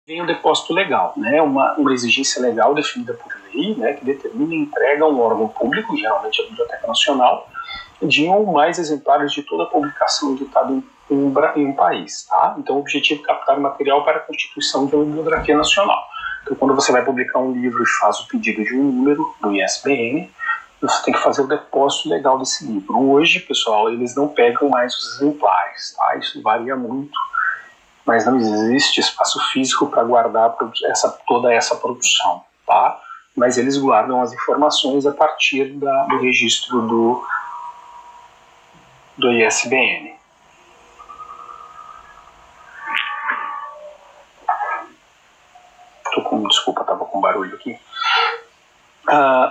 Vem o depósito legal, né? Uma exigência legal definida por lei, né, que determina a entrega a um órgão público, geralmente a Biblioteca Nacional, de um ou mais exemplares de toda a publicação editada em um país. Tá? Então, o objetivo é captar material para a constituição de uma bibliografia nacional. Então, quando você vai publicar um livro e faz o pedido de um número do ISBN, você tem que fazer o depósito legal desse livro. Hoje, pessoal, eles não pegam mais os exemplares, tá? Isso varia muito, mas não existe espaço físico para guardar toda essa produção, tá? Mas eles guardam as informações a partir do registro do ISBN. Desculpa, estava com barulho aqui.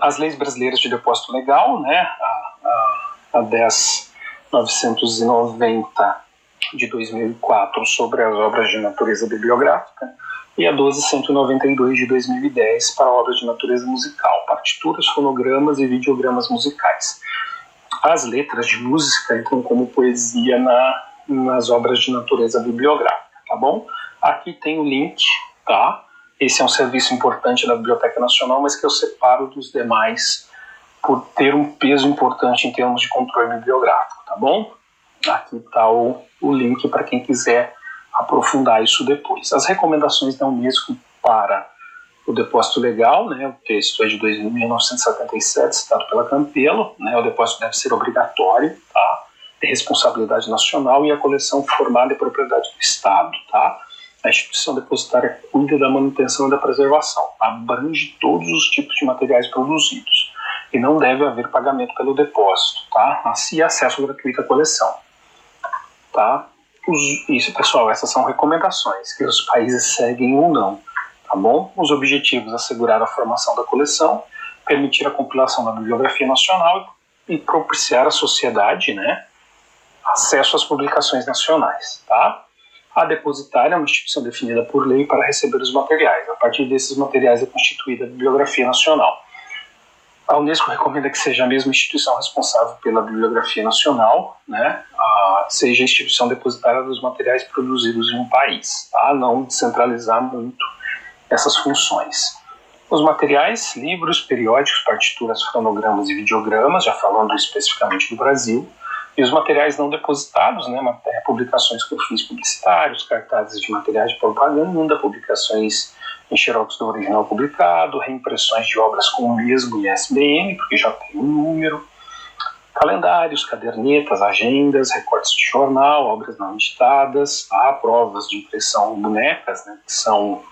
As leis brasileiras de depósito legal, né? A 10.990 de 2004 sobre as obras de natureza bibliográfica e a 12.192 de 2010 para obras de natureza musical, partituras, fonogramas e videogramas musicais. As letras de música entram como poesia nas obras de natureza bibliográfica, tá bom? Aqui tem o link, tá? Esse é um serviço importante da Biblioteca Nacional, mas que eu separo dos demais por ter um peso importante em termos de controle bibliográfico, tá bom? Aqui está o link para quem quiser aprofundar isso depois. As recomendações da Unesco para o depósito legal, né, o texto é de 1977, citado pela Campelo, né, o depósito deve ser obrigatório, tá? É responsabilidade nacional e a coleção formada é propriedade do Estado, tá? A instituição depositária cuida da manutenção e da preservação, abrange todos os tipos de materiais produzidos e não deve haver pagamento pelo depósito, tá? E acesso gratuito à coleção, tá? Isso, pessoal, essas são recomendações que os países seguem ou não, tá bom? Os objetivos: assegurar a formação da coleção, permitir a compilação da bibliografia nacional e propiciar à sociedade, né, acesso às publicações nacionais, tá? A depositária é uma instituição definida por lei para receber os materiais. A partir desses materiais é constituída a Bibliografia Nacional. A Unesco recomenda que seja a mesma instituição responsável pela Bibliografia Nacional, né, seja a instituição depositária dos materiais produzidos em um país, tá? Não descentralizar muito essas funções. Os materiais: livros, periódicos, partituras, fonogramas e videogramas, já falando especificamente do Brasil. E os materiais não depositados, né, publicações com fins publicitários, cartazes de materiais de propaganda, publicações em xerox do original publicado, reimpressões de obras com o mesmo ISBN, porque já tem um número, calendários, cadernetas, agendas, recortes de jornal, obras não editadas, provas de impressão, bonecas, né, que são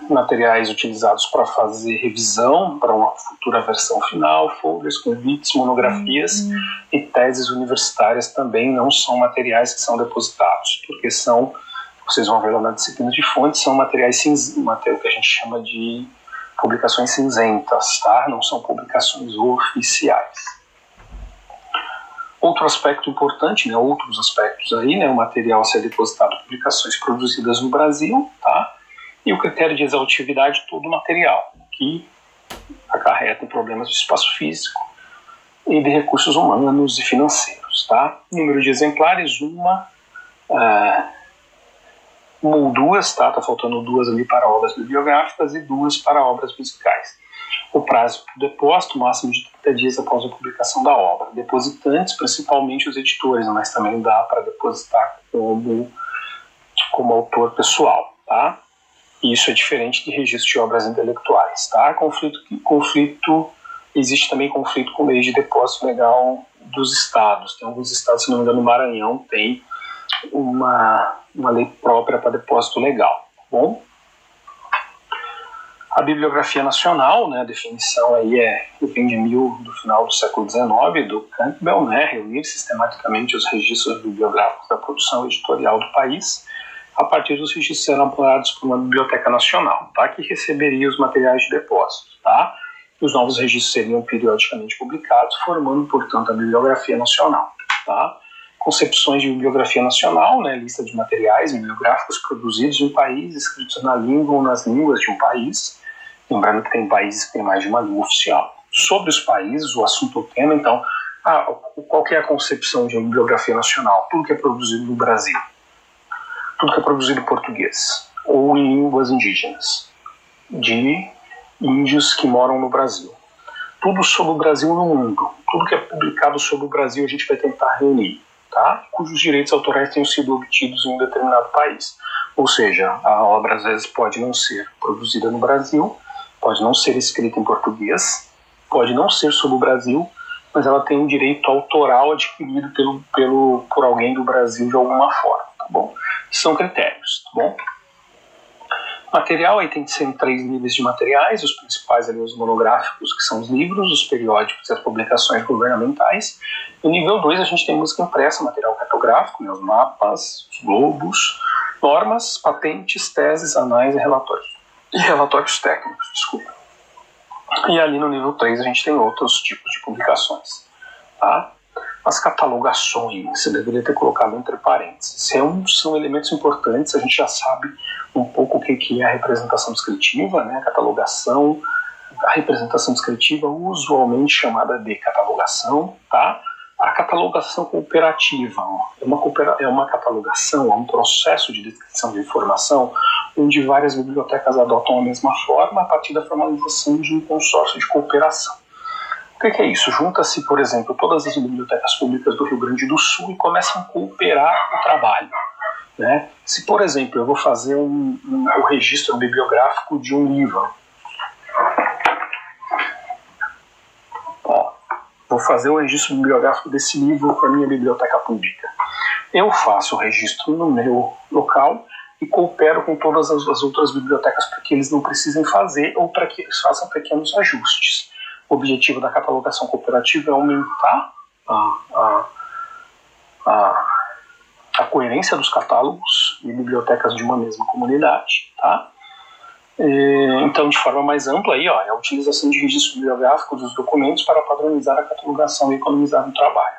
materiais utilizados para fazer revisão para uma futura versão final, folders, convites, monografias e teses universitárias também não são materiais que são depositados, porque vocês vão ver lá na disciplina de fontes, são materiais que a gente chama de publicações cinzentas, tá? Não são publicações oficiais. Outro aspecto importante, né, outros aspectos aí, né, o material a ser depositado, publicações produzidas no Brasil, tá? E o critério de exautividade de todo o material, que acarreta problemas de espaço físico e de recursos humanos e financeiros, tá? Número de exemplares, uma ou duas, tá? Tá faltando duas ali para obras bibliográficas e duas para obras musicais. O prazo para o depósito, máximo de 30 dias após a publicação da obra. Depositantes, principalmente os editores, mas também dá para depositar como autor pessoal, tá? Isso é diferente de registro de obras intelectuais, tá? Existe também conflito com leis de depósito legal dos estados. Tem alguns estados, se não me engano, no Maranhão tem uma lei própria para depósito legal, tá bom? A Bibliografia Nacional, né, a definição aí vem do final do século XIX, do Campbell, né, reunir sistematicamente os registros bibliográficos da produção editorial do país a partir dos registros elaborados por uma Biblioteca Nacional, tá, que receberia os materiais de depósito, tá? Os novos registros seriam periodicamente publicados, formando, portanto, a Bibliografia Nacional, tá? Concepções de bibliografia nacional, né, lista de materiais bibliográficos produzidos em um país, escritos na língua ou nas línguas de um país. Lembrando que tem países que têm mais de uma língua oficial. Sobre os países, o assunto ou tema, então, qual que é a concepção de uma bibliografia nacional? Tudo que é produzido no Brasil. Tudo que é produzido em português. ou em línguas indígenas, de índios que moram no Brasil. Tudo sobre o Brasil no mundo, tudo que é publicado sobre o Brasil a gente vai tentar reunir, tá? Cujos direitos autorais tenham sido obtidos em um determinado país. Ou seja, a obra às vezes pode não ser produzida no Brasil, pode não ser escrita em português, pode não ser sobre o Brasil, mas ela tem um direito autoral adquirido por alguém do Brasil de alguma forma, tá bom? São critérios, tá bom? Material, aí tem que ser em 3 níveis de materiais, os principais ali, os monográficos, que são os livros, os periódicos e as publicações governamentais. No nível 2 a gente tem música impressa, material cartográfico, né, os mapas, os globos, normas, patentes, teses, anais e relatórios técnicos, desculpa. E ali no nível 3 a gente tem outros tipos de publicações, tá? As catalogações, você deveria ter colocado entre parênteses. São elementos importantes, a gente já sabe um pouco o que é a representação descritiva, né? A catalogação, a representação descritiva usualmente chamada de catalogação, tá? A catalogação cooperativa é uma catalogação, é um processo de descrição de informação onde várias bibliotecas adotam a mesma forma a partir da formalização de um consórcio de cooperação. O que é isso? Junta-se, por exemplo, todas as bibliotecas públicas do Rio Grande do Sul e começam a cooperar o trabalho, né? Se, por exemplo, eu vou fazer o registro bibliográfico de um livro, vou fazer o registro bibliográfico desse livro para a minha biblioteca pública. Eu faço o registro no meu local e coopero com todas as outras bibliotecas para que eles não precisem fazer ou para que eles façam pequenos ajustes. O objetivo da catalogação cooperativa é aumentar a coerência dos catálogos e bibliotecas de uma mesma comunidade, tá? Então, de forma mais ampla, aí, é a utilização de registro bibliográfico dos documentos para padronizar a catalogação e economizar no trabalho.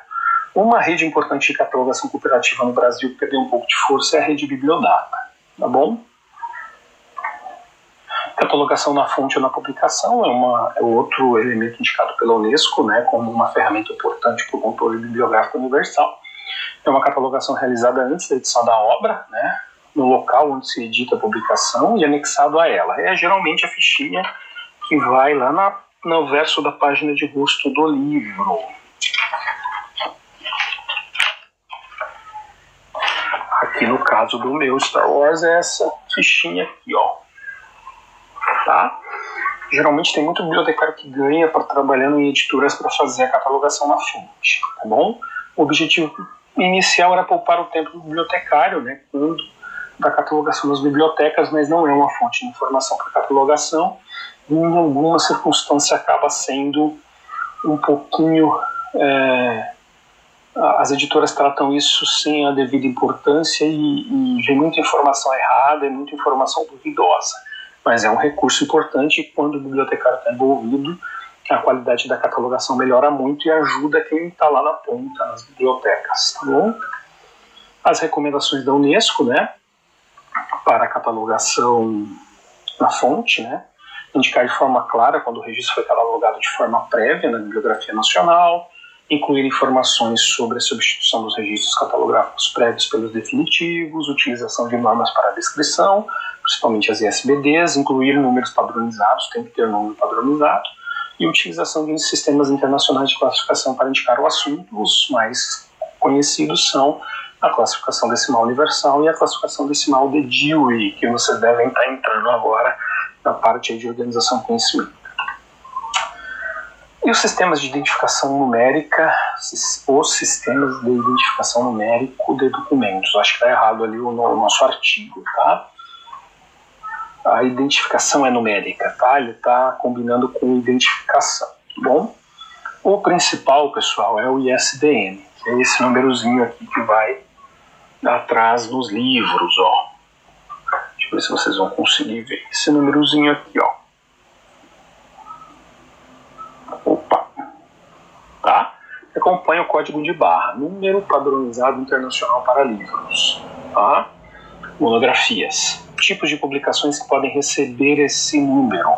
Uma rede importante de catalogação cooperativa no Brasil que perdeu um pouco de força é a rede Bibliodata, tá bom? Catalogação na fonte ou na publicação é outro elemento indicado pela Unesco, né, como uma ferramenta importante para o controle bibliográfico universal. É uma catalogação realizada antes da edição da obra, né, no local onde se edita a publicação e anexado a ela. É geralmente a fichinha que vai lá no verso da página de rosto do livro. Aqui no caso do meu Star Wars é essa fichinha aqui, tá? Geralmente tem muito bibliotecário que ganha para trabalhando em editoras para fazer a catalogação na fonte, tá bom? O objetivo inicial era poupar o tempo do bibliotecário, né, da catalogação das bibliotecas, mas não é uma fonte de informação para catalogação e em alguma circunstância acaba sendo um pouquinho... as editoras tratam isso sem a devida importância e vem muita informação errada e muita informação duvidosa. Mas é um recurso importante e quando o bibliotecário está envolvido, a qualidade da catalogação melhora muito e ajuda quem está lá na ponta, nas bibliotecas, tá bom? As recomendações da Unesco, né, para a catalogação na fonte, né, indicar de forma clara quando o registro foi catalogado de forma prévia na Bibliografia Nacional, incluir informações sobre a substituição dos registros catalográficos prévios pelos definitivos, utilização de normas para a descrição, principalmente as ISBDs, incluir números padronizados, tem que ter número padronizado, e utilização de sistemas internacionais de classificação para indicar o assunto. Os mais conhecidos são a classificação decimal universal e a classificação decimal de Dewey, que vocês devem estar entrando agora na parte de organização do conhecimento. E os sistemas de identificação numérica, os sistemas de identificação numérico de documentos. Acho que está errado ali o nosso artigo, tá? A identificação é numérica, tá? Ele está combinando com identificação, tá bom? O principal, pessoal, é o ISBN, que é esse númerozinho aqui que vai atrás nos livros, Deixa eu ver se vocês vão conseguir ver. Esse númerozinho aqui, Opa! Tá? Acompanha o código de barra, número padronizado internacional para livros, tá? Monografias. Tipos de publicações que podem receber esse número: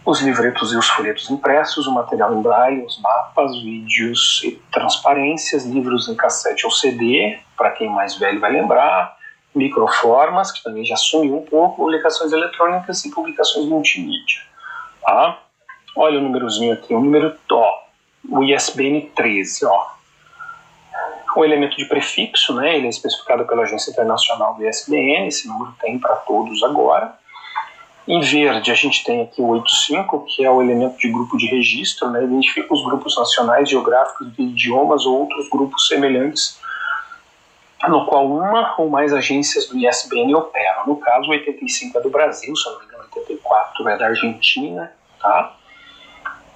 os livretos e os folhetos impressos, o material em braille, os mapas, vídeos e transparências, livros em cassete ou CD, para quem mais velho vai lembrar, microformas, que também já sumiu um pouco, publicações eletrônicas e publicações multimídia. Tá? Olha o númerozinho aqui, o número o ISBN 13, O elemento de prefixo, né, ele é especificado pela Agência Internacional do ISBN, esse número tem para todos agora. Em verde a gente tem aqui o 85, que é o elemento de grupo de registro, né, identifica os grupos nacionais, geográficos, de idiomas ou outros grupos semelhantes, no qual uma ou mais agências do ISBN operam. No caso, o 85 é do Brasil, se eu não me engano, 84 é da Argentina, tá?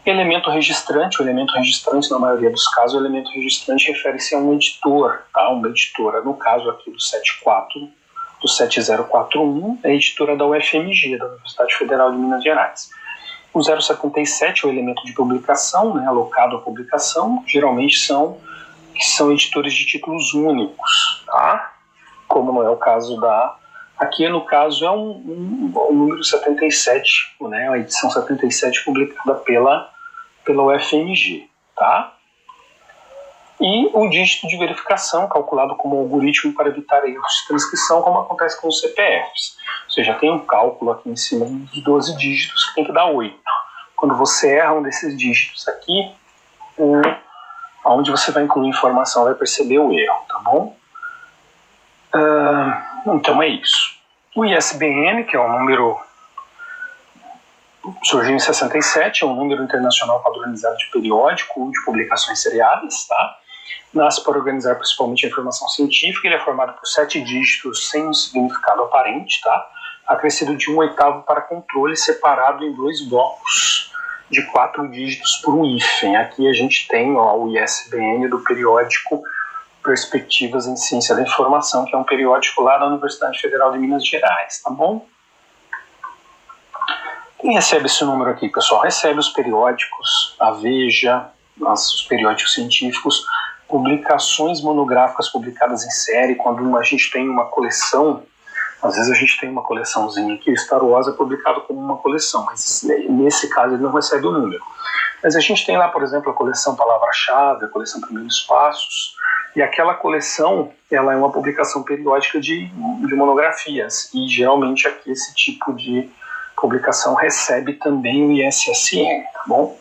Elemento registrante, o elemento registrante, na maioria dos casos, o elemento registrante refere-se a um editor, tá? Uma editora, no caso aqui do 7041, é a editora da UFMG, da Universidade Federal de Minas Gerais. O 077 é o elemento de publicação, né, alocado à publicação, geralmente são editores de títulos únicos, tá? Como não é o caso aqui no caso é o número 77, né, a edição 77 publicada pela UFMG, tá? E o dígito de verificação, calculado como algoritmo para evitar erros de transcrição, como acontece com os CPFs. Ou seja, tem um cálculo aqui em cima dos 12 dígitos que tem que dar 8. Quando você erra um desses dígitos aqui, onde você vai incluir informação vai perceber o erro, tá bom? Então é isso. O ISBN, que é o número, surgiu em 67, é um número internacional padronizado de periódico ou de publicações seriadas, tá? Nasce para organizar principalmente a informação científica, ele é formado por 7 dígitos sem um significado aparente, tá? Acrescido de 1/8 para controle, separado em 2 blocos de 4 dígitos por um hífen. Aqui a gente tem o ISBN do periódico Perspectivas em Ciência da Informação, que é um periódico lá da Universidade Federal de Minas Gerais, tá bom? Quem recebe esse número aqui, pessoal? Recebe os periódicos, a Veja, os periódicos científicos, publicações monográficas publicadas em série, quando a gente tem uma coleção, às vezes a gente tem uma coleçãozinha aqui, o Star Wars é publicado como uma coleção, mas nesse caso ele não recebe o número. Mas a gente tem lá, por exemplo, a coleção Palavra-Chave, a coleção Primeiros Passos, e aquela coleção, ela é uma publicação periódica de monografias, e geralmente aqui esse tipo de publicação recebe também o ISSN, tá bom?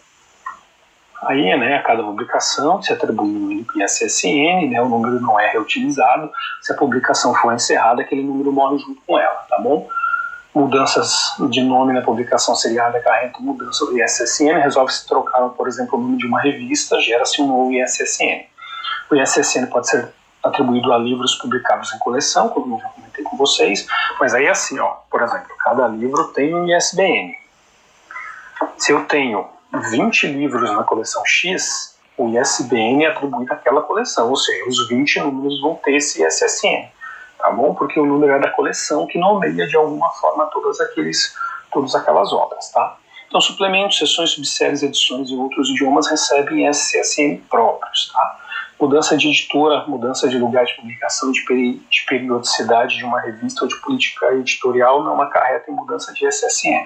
Aí, né, a cada publicação se atribui um ISSN, né, o número não é reutilizado, se a publicação for encerrada, aquele número morre junto com ela, tá bom? Mudanças de nome na publicação seriada acarretam mudança do ISSN, resolve-se trocar, por exemplo, o nome de uma revista, gera-se um novo ISSN. O ISSN pode ser atribuído a livros publicados em coleção, como eu já comentei com vocês, mas aí é assim, por exemplo, cada livro tem um ISBN. Se eu tenho 20 livros na coleção X, o ISBN é atribuído àquela coleção, ou seja, os 20 números vão ter esse ISSN, tá bom? Porque o número é da coleção que nomeia de alguma forma todas aquelas obras, tá? Então, suplementos, seções, subséries, edições e outros idiomas recebem ISSN próprios, tá? Mudança de editora, mudança de lugar de publicação, de periodicidade de uma revista ou de política editorial não acarreta em mudança de ISSN.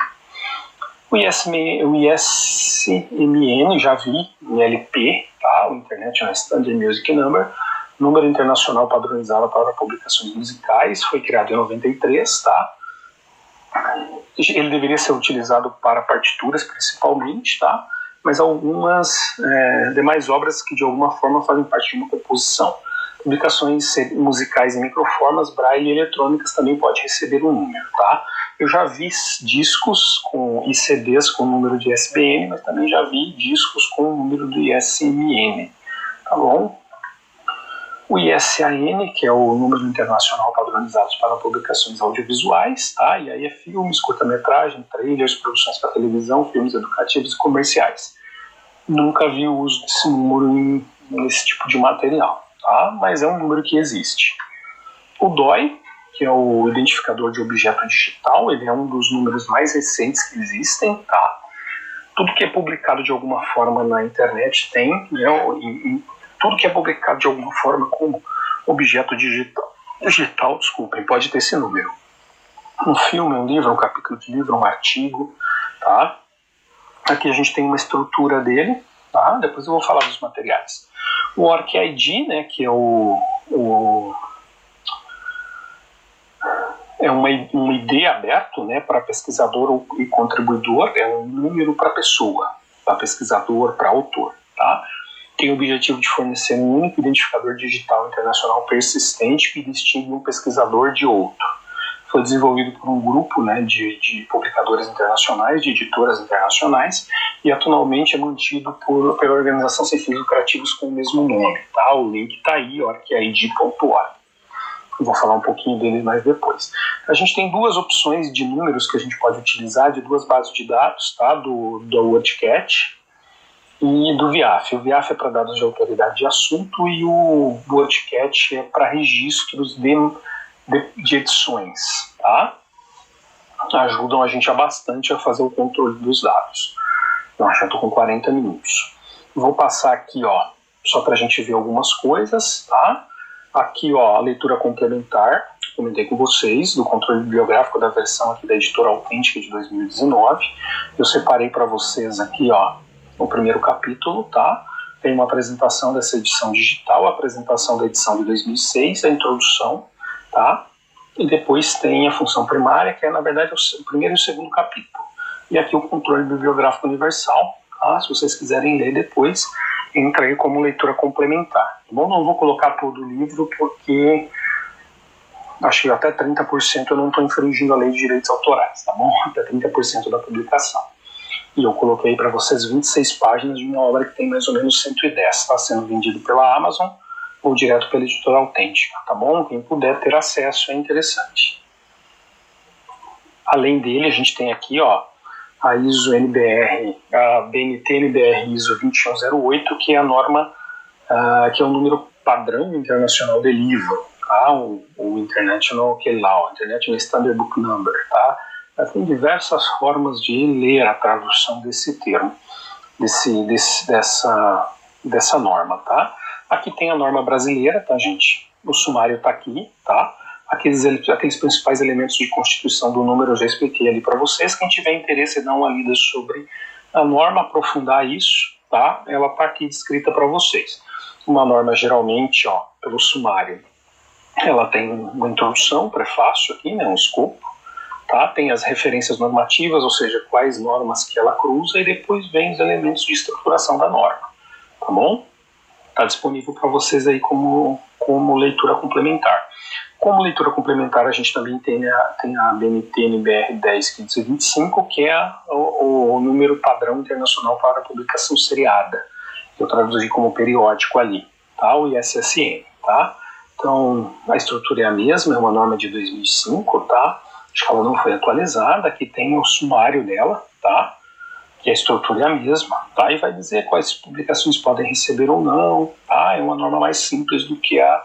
O ISMN, já vi, em LP, tá? O International Standard Music Number, número internacional padronizado para publicações musicais, foi criado em 93, tá? Ele deveria ser utilizado para partituras principalmente, tá? Mas algumas demais obras que de alguma forma fazem parte de uma composição. Publicações musicais em microformas, braille e eletrônicas também pode receber um número, tá? Eu já vi discos e CDs com o número de ISBN, mas também já vi discos com o número do ISMN, tá bom? O ISAN, que é o número internacional padronizado para publicações audiovisuais, tá? E aí é filmes, curta-metragem, trailers, produções para televisão, filmes educativos e comerciais. Nunca vi o uso desse número nesse tipo de material, tá? Mas é um número que existe. O DOI, que é o identificador de objeto digital, ele é um dos números mais recentes que existem, tá? Tudo que é publicado de alguma forma na internet tem, né? Tudo que é publicado de alguma forma como objeto digital, desculpem, pode ter esse número. Um filme, um livro, um capítulo de livro, um artigo, tá? Aqui a gente tem uma estrutura dele, tá? Depois eu vou falar dos materiais. O ORCID, né, que é o um ID aberto, né, para pesquisador e contribuidor, é um número para pessoa, para pesquisador, para autor, tá? Tem o objetivo de fornecer um único identificador digital internacional persistente que distingue um pesquisador de outro. Foi desenvolvido por um grupo, né, de publicadores internacionais, de editoras internacionais, e atualmente é mantido pela organização sem fins lucrativos com o mesmo nome. Tá? O link está aí, org.id.org. Vou falar um pouquinho dele mais depois. A gente tem duas opções de números que a gente pode utilizar, de duas bases de dados, tá? do WorldCat e do VIAF. O VIAF é para dados de autoridade de assunto e o WorldCat é para registros de edições, tá? Ajudam a gente bastante a fazer o controle dos dados. Eu já estou com 40 minutos. Vou passar aqui, só para a gente ver algumas coisas, tá? Aqui, a leitura complementar, comentei com vocês, do controle bibliográfico da versão aqui da Editora Autêntica de 2019. Eu separei para vocês aqui, o primeiro capítulo, tá? Tem uma apresentação dessa edição digital, a apresentação da edição de 2006, a introdução, tá? E depois tem a função primária, que é, na verdade, o primeiro e o segundo capítulo. E aqui o controle bibliográfico universal, tá? Se vocês quiserem ler depois, entra aí como leitura complementar. Tá bom? Não vou colocar todo o livro, porque acho que até 30% eu não estou infringindo a lei de direitos autorais, tá bom? Até 30% da publicação. E eu coloquei para vocês 26 páginas de uma obra que tem mais ou menos 110, está sendo vendido pela Amazon ou direto pela Editora Autêntica, tá bom? Quem puder ter acesso é interessante. Além dele, a gente tem aqui, a ISO NBR, a BNT NBR ISO 2108, que é a norma, que é o número padrão internacional de livro, tá? O International Law, International Standard Book Number, tá? Tem diversas formas de ler a tradução desse termo, dessa norma, tá? Aqui tem a norma brasileira, tá, gente? O sumário tá aqui, tá? Aqueles principais elementos de constituição do número eu já expliquei ali para vocês. Quem tiver interesse em dar uma lida sobre a norma, aprofundar isso, tá? Ela tá aqui descrita para vocês. Uma norma, geralmente, pelo sumário, ela tem uma introdução, um prefácio aqui, né, um escopo, tá? Tem as referências normativas, ou seja, quais normas que ela cruza, e depois vem os elementos de estruturação da norma, tá bom? Está disponível para vocês aí como leitura complementar. Como leitura complementar, a gente também tem a BNT NBR 10.525, que é o número padrão internacional para a publicação seriada. Eu traduzi como periódico ali, tá? O ISSN, tá? Então, a estrutura é a mesma, é uma norma de 2005, tá? Acho que ela não foi atualizada. Aqui tem o sumário dela, tá? Que a estrutura é a mesma, tá? E vai dizer quais publicações podem receber ou não, tá? É uma norma mais simples do que a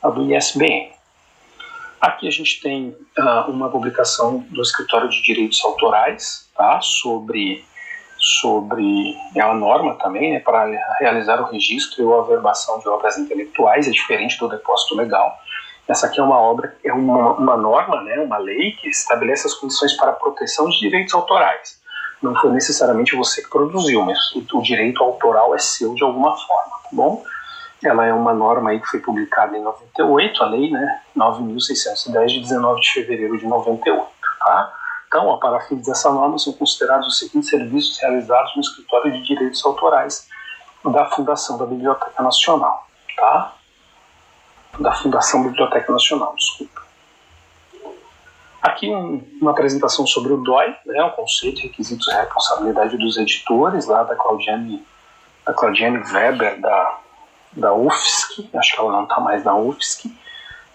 do ISBN. Aqui a gente tem uma publicação do Escritório de Direitos Autorais, tá? Sobre a norma também, né? Para realizar o registro e a averbação de obras intelectuais, é diferente do depósito legal. Essa aqui é uma norma, né? Uma lei que estabelece as condições para a proteção de direitos autorais. Não foi necessariamente você que produziu, mas o direito autoral é seu de alguma forma, tá bom? Ela é uma norma aí que foi publicada em 98, a lei, né, 9.610, de 19 de fevereiro de 98, tá? Então, para fins dessa norma, são considerados os seguintes serviços realizados no Escritório de Direitos Autorais da Fundação da Biblioteca Nacional, tá? Da Fundação Biblioteca Nacional, desculpa. Aqui uma apresentação sobre o DOI, né, o conceito, requisitos e responsabilidade dos editores, lá da Claudiane Weber, da UFSC, acho que ela não está mais na UFSC.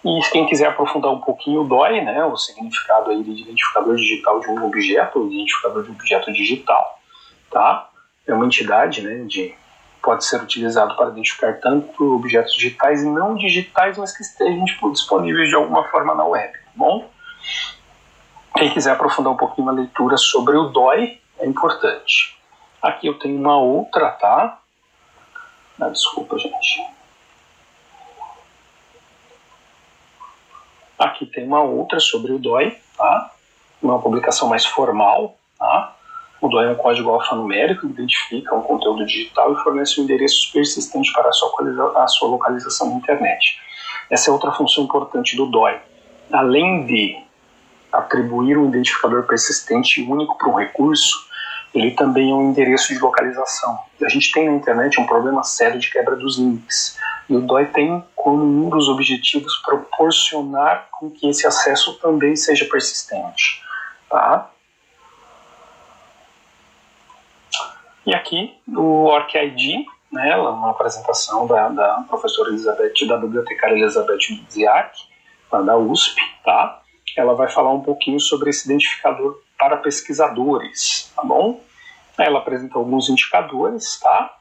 E quem quiser aprofundar um pouquinho o DOI, né, o significado aí de identificador digital de um objeto, o identificador de objeto digital, tá? É uma entidade, né, pode ser utilizado para identificar tanto objetos digitais e não digitais, mas que estejam disponíveis de alguma forma na web, tá bom? Quem quiser aprofundar um pouquinho a leitura sobre o DOI, é importante. Aqui eu tenho uma outra, tá? Desculpa, gente. Aqui tem uma outra sobre o DOI, tá? Uma publicação mais formal, tá? O DOI é um código alfanumérico que identifica um conteúdo digital e fornece um endereço persistente para a sua localização na internet. Essa é outra função importante do DOI. Além de atribuir um identificador persistente único para um recurso, ele também é um endereço de localização. A gente tem na internet um problema sério de quebra dos links, e o DOI tem como um dos objetivos proporcionar com que esse acesso também seja persistente. Tá? E aqui o ORCID, né, uma apresentação da professora Elizabeth, da bibliotecária Elizabeth Ziak, da USP, tá? Ela vai falar um pouquinho sobre esse identificador para pesquisadores, tá bom? Ela apresenta alguns indicadores, tá?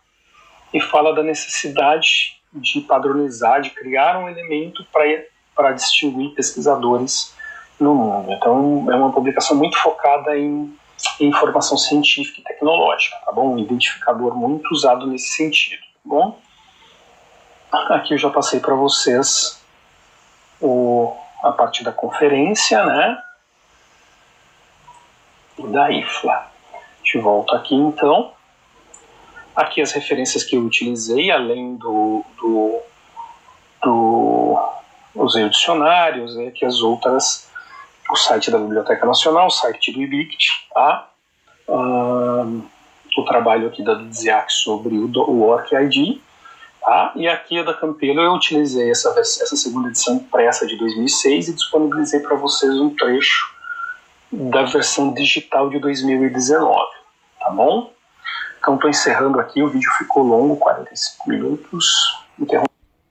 E fala da necessidade de padronizar, de criar um elemento para distinguir pesquisadores no mundo. Então, é uma publicação muito focada em informação científica e tecnológica, tá bom? Um identificador muito usado nesse sentido, tá bom? Aqui eu já passei para vocês a parte da conferência, né? E da IFLA. A gente volta aqui então. Aqui as referências que eu utilizei, além usei o dicionário, usei aqui as outras, o site da Biblioteca Nacional, o site do IBICT, tá? O trabalho aqui da Dziak sobre o ORCID, tá? E aqui a da Campelo eu utilizei essa segunda edição impressa de 2006 e disponibilizei para vocês um trecho da versão digital de 2019, tá bom? Então estou encerrando aqui, o vídeo ficou longo, 45 minutos, interrompo.